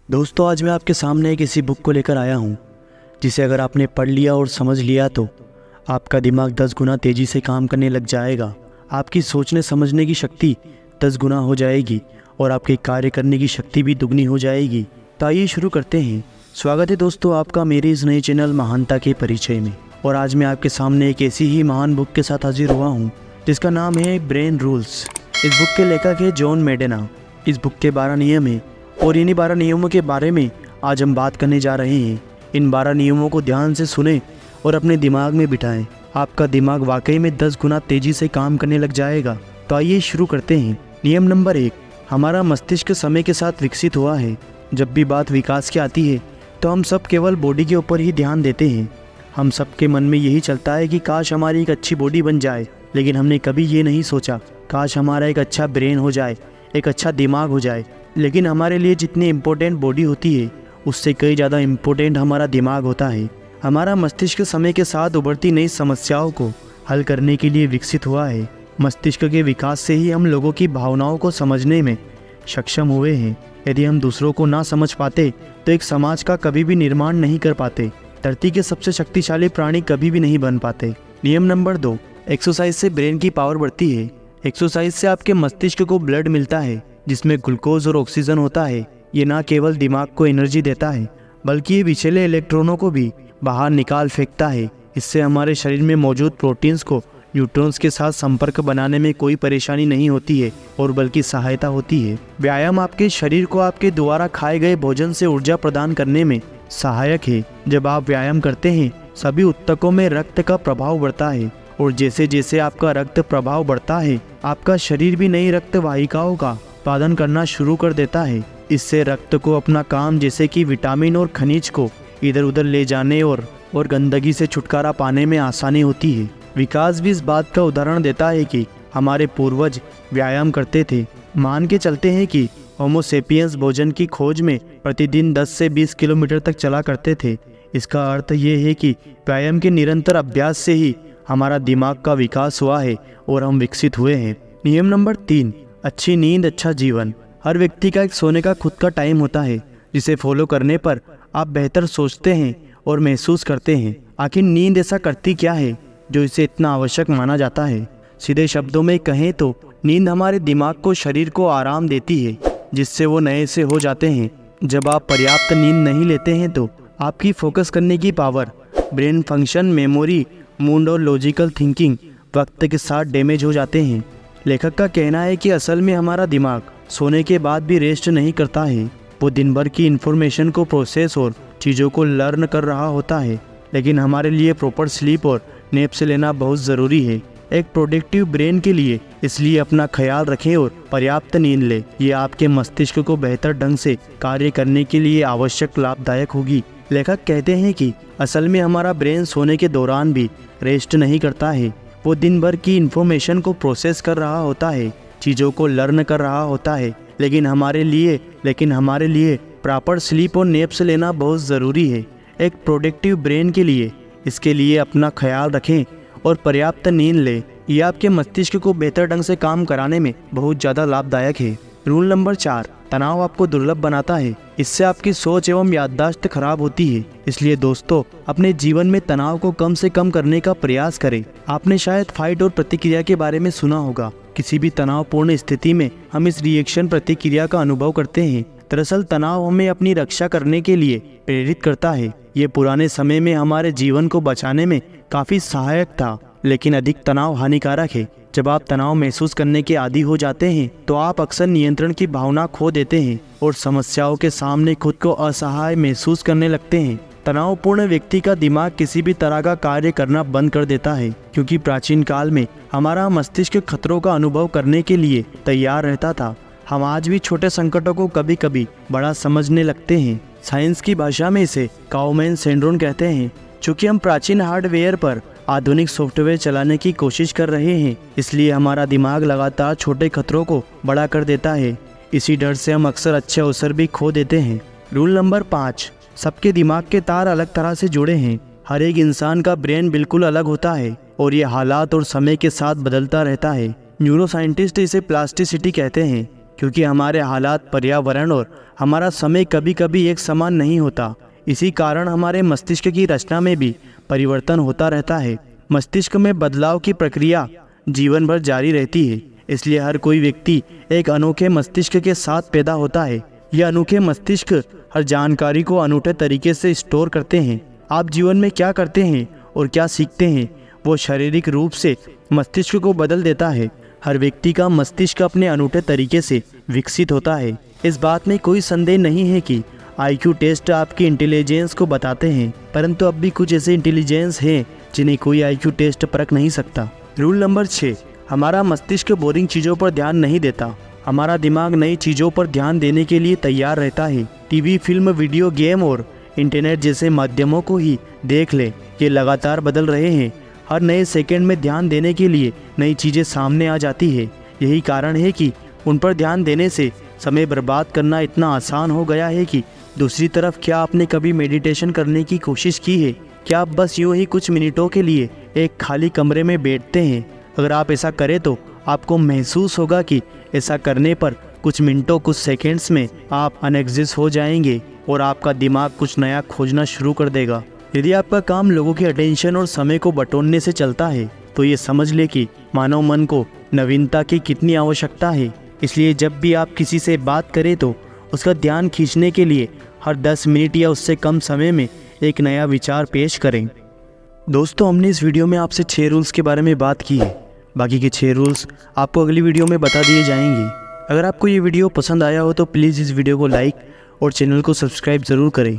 दोस्तों, आज मैं आपके सामने एक ऐसी बुक को लेकर आया हूँ जिसे अगर आपने पढ़ लिया और समझ लिया तो आपका दिमाग 10 गुना तेज़ी से काम करने लग जाएगा। आपकी सोचने समझने की शक्ति 10 गुना हो जाएगी और आपके कार्य करने की शक्ति भी दुगनी हो जाएगी। तो आइए शुरू करते हैं। स्वागत है दोस्तों आपका मेरे इस नए चैनल महानता के परिचय में। और आज मैं आपके सामने एक ऐसी ही महान बुक के साथ हाजिर हुआ हूँ जिसका नाम है ब्रेन रूल्स। इस बुक के लेखक है जॉन मेडेना। इस बुक के 12 नियम हैं और इन्हीं 12 नियमों के बारे में आज हम बात करने जा रहे हैं। इन 12 नियमों को ध्यान से सुने और अपने दिमाग में बिठाएं। आपका दिमाग वाकई में 10 गुना तेज़ी से काम करने लग जाएगा। तो आइए शुरू करते हैं। नियम नंबर 1, हमारा मस्तिष्क समय के साथ विकसित हुआ है। जब भी बात विकास की आती है तो हम सब केवल बॉडी के ऊपर ही ध्यान देते हैं। हम सबके मन में यही चलता है कि काश हमारी एक अच्छी बॉडी बन जाए, लेकिन हमने कभी ये नहीं सोचा काश हमारा एक अच्छा ब्रेन हो जाए, एक अच्छा दिमाग हो जाए। लेकिन हमारे लिए जितनी इम्पोर्टेंट बॉडी होती है उससे कई ज़्यादा इम्पोर्टेंट हमारा दिमाग होता है। हमारा मस्तिष्क समय के साथ उभरती नई समस्याओं को हल करने के लिए विकसित हुआ है। मस्तिष्क के विकास से ही हम लोगों की भावनाओं को समझने में सक्षम हुए हैं। यदि हम दूसरों को ना समझ पाते तो एक समाज का कभी भी निर्माण नहीं कर पाते। धरती के सबसे शक्तिशाली प्राणी कभी भी नहीं बन पाते। नियम नंबर 2, एक्सरसाइज से ब्रेन की पावर बढ़ती है। एक्सरसाइज से आपके मस्तिष्क को ब्लड मिलता है जिसमें ग्लूकोज और ऑक्सीजन होता है। ये ना केवल दिमाग को एनर्जी देता है बल्कि ये विषैले इलेक्ट्रॉनों को भी बाहर निकाल फेंकता है। इससे हमारे शरीर में मौजूद प्रोटीन्स को न्यूट्रॉन्स के साथ संपर्क बनाने में कोई परेशानी नहीं होती है और बल्कि सहायता होती है। व्यायाम आपके शरीर को आपके द्वारा खाए गए भोजन से ऊर्जा प्रदान करने में सहायक है। जब आप व्यायाम करते हैं सभी ऊतकों में रक्त का प्रभाव बढ़ता है और जैसे जैसे आपका रक्त प्रभाव बढ़ता है आपका शरीर भी नई रक्त वाहिकाओं का उत्पादन करना शुरू कर देता है। इससे रक्त को अपना काम जैसे कि विटामिन और खनिज को इधर उधर ले जाने और गंदगी से छुटकारा पाने में आसानी होती है। विकास भी इस बात का उदाहरण देता है कि हमारे पूर्वज व्यायाम करते थे। मान के चलते हैं कि होमो सेपियंस भोजन की खोज में प्रतिदिन 10 से 20 किलोमीटर तक चला करते थे। इसका अर्थ ये है कि व्यायाम के निरंतर अभ्यास से ही हमारा दिमाग का विकास हुआ है और हम विकसित हुए हैं। नियम नंबर 3, अच्छी नींद अच्छा जीवन। हर व्यक्ति का एक सोने का खुद का टाइम होता है जिसे फॉलो करने पर आप बेहतर सोचते हैं और महसूस करते हैं। आखिर नींद ऐसा करती क्या है जो इसे इतना आवश्यक माना जाता है? सीधे शब्दों में कहें तो नींद हमारे दिमाग को शरीर को आराम देती है जिससे वो नए से हो जाते हैं। जब आप पर्याप्त नींद नहीं लेते हैं तो आपकी फोकस करने की power, brain function, memory, mood और लॉजिकल थिंकिंग वक्त के साथ डैमेज हो जाते हैं। लेखक का कहना है कि असल में हमारा दिमाग सोने के बाद भी रेस्ट नहीं करता है। वो दिन भर की इन्फॉर्मेशन को प्रोसेस और चीज़ों को लर्न कर रहा होता है। लेकिन हमारे लिए प्रॉपर स्लीप और नैप से लेना बहुत ज़रूरी है एक प्रोडक्टिव ब्रेन के लिए। इसलिए अपना ख्याल रखें और पर्याप्त नींद लें। ये आपके मस्तिष्क को बेहतर ढंग से कार्य करने के लिए आवश्यक लाभदायक होगी। लेखक कहते हैं कि असल में हमारा ब्रेन सोने के दौरान भी रेस्ट नहीं करता है। वो दिन भर की इन्फॉर्मेशन को प्रोसेस कर रहा होता है, चीज़ों को लर्न कर रहा होता है। लेकिन हमारे लिए प्रॉपर स्लीप और नैप्स लेना बहुत ज़रूरी है एक प्रोडक्टिव ब्रेन के लिए। इसके लिए अपना ख्याल रखें और पर्याप्त नींद लें। यह आपके मस्तिष्क को बेहतर ढंग से काम कराने में बहुत ज़्यादा लाभदायक है। रूल नंबर 4, तनाव आपको दुर्लभ बनाता है। इससे आपकी सोच एवं याददाश्त खराब होती है। इसलिए दोस्तों, अपने जीवन में तनाव को कम से कम करने का प्रयास करें। आपने शायद फाइट और प्रतिक्रिया के बारे में सुना होगा। किसी भी तनावपूर्ण स्थिति में हम इस रिएक्शन प्रतिक्रिया का अनुभव करते हैं। दरअसल तनाव हमें अपनी रक्षा करने के लिए प्रेरित करता है। ये पुराने समय में हमारे जीवन को बचाने में काफ़ी सहायक था, लेकिन अधिक तनाव हानिकारक है। जब आप तनाव महसूस करने के आदी हो जाते हैं तो आप अक्सर नियंत्रण की भावना खो देते हैं और समस्याओं के सामने खुद को असहाय महसूस करने लगते हैं। तनावपूर्ण व्यक्ति का दिमाग किसी भी तरह का कार्य करना बंद कर देता है क्योंकि प्राचीन काल में हमारा मस्तिष्क खतरों का अनुभव करने के लिए तैयार रहता था। हम आज भी छोटे संकटों को कभी कभी बड़ा समझने लगते हैं। साइंस की भाषा में इसे काउमैन सिंड्रोम कहते हैं। चूँकि हम प्राचीन हार्डवेयर पर आधुनिक सॉफ्टवेयर चलाने की कोशिश कर रहे हैं, इसलिए हमारा दिमाग लगातार छोटे खतरों को बड़ा कर देता है। इसी डर से हम अक्सर अच्छे अवसर भी खो देते हैं। रूल नंबर 5, सबके दिमाग के तार अलग तरह से जुड़े हैं। हर एक इंसान का ब्रेन बिल्कुल अलग होता है और ये हालात और समय के साथ बदलता रहता है। न्यूरोसाइंटिस्ट इसे प्लास्टिसिटी कहते हैं। क्योंकि हमारे हालात, पर्यावरण और हमारा समय कभी कभी एक समान नहीं होता। इसी कारण हमारे मस्तिष्क की रचना में भी परिवर्तन होता रहता है। मस्तिष्क में बदलाव की प्रक्रिया जीवन भर जारी रहती है, इसलिए हर कोई व्यक्ति एक अनोखे मस्तिष्क के साथ पैदा होता है। यह अनोखे मस्तिष्क हर जानकारी को अनूठे तरीके से स्टोर करते हैं। आप जीवन में क्या करते हैं और क्या सीखते हैं, वो शारीरिक रूप से मस्तिष्क को बदल देता है। हर व्यक्ति का मस्तिष्क अपने अनूठे तरीके से विकसित होता है। इस बात में कोई संदेह नहीं है कि IQ टेस्ट आपकी इंटेलिजेंस को बताते हैं, परंतु अब भी कुछ ऐसे इंटेलिजेंस हैं जिन्हें कोई IQ टेस्ट परख नहीं सकता। रूल नंबर 6, हमारा मस्तिष्क बोरिंग चीज़ों पर ध्यान नहीं देता। हमारा दिमाग नई चीज़ों पर ध्यान देने के लिए तैयार रहता है। टीवी, फिल्म, वीडियो गेम और इंटरनेट जैसे माध्यमों को ही देख ले, ये लगातार बदल रहे हैं। हर नए सेकंड में ध्यान देने के लिए नई चीज़ें सामने आ जाती है। यही कारण है कि उन पर ध्यान देने से समय बर्बाद करना इतना आसान हो गया है कि दूसरी तरफ, क्या आपने कभी मेडिटेशन करने की कोशिश की है? क्या आप बस यूं ही कुछ मिनटों के लिए एक खाली कमरे में बैठते हैं? अगर आप ऐसा करें तो आपको महसूस होगा कि ऐसा करने पर कुछ मिनटों, कुछ सेकंड्स में आप अनएग्जिस्ट हो जाएंगे और आपका दिमाग कुछ नया खोजना शुरू कर देगा। यदि आपका काम लोगों की अटेंशन और समय को बटोरने से चलता है, तो ये समझ ले कि मानव मन को नवीनता की कितनी आवश्यकता है। इसलिए जब भी आप किसी से बात करें तो उसका ध्यान खींचने के लिए हर 10 मिनट या उससे कम समय में एक नया विचार पेश करें। दोस्तों, हमने इस वीडियो में आपसे 6 रूल्स के बारे में बात की है। बाकी के 6 रूल्स आपको अगली वीडियो में बता दिए जाएंगे। अगर आपको ये वीडियो पसंद आया हो तो प्लीज़ इस वीडियो को लाइक और चैनल को सब्सक्राइब ज़रूर करें।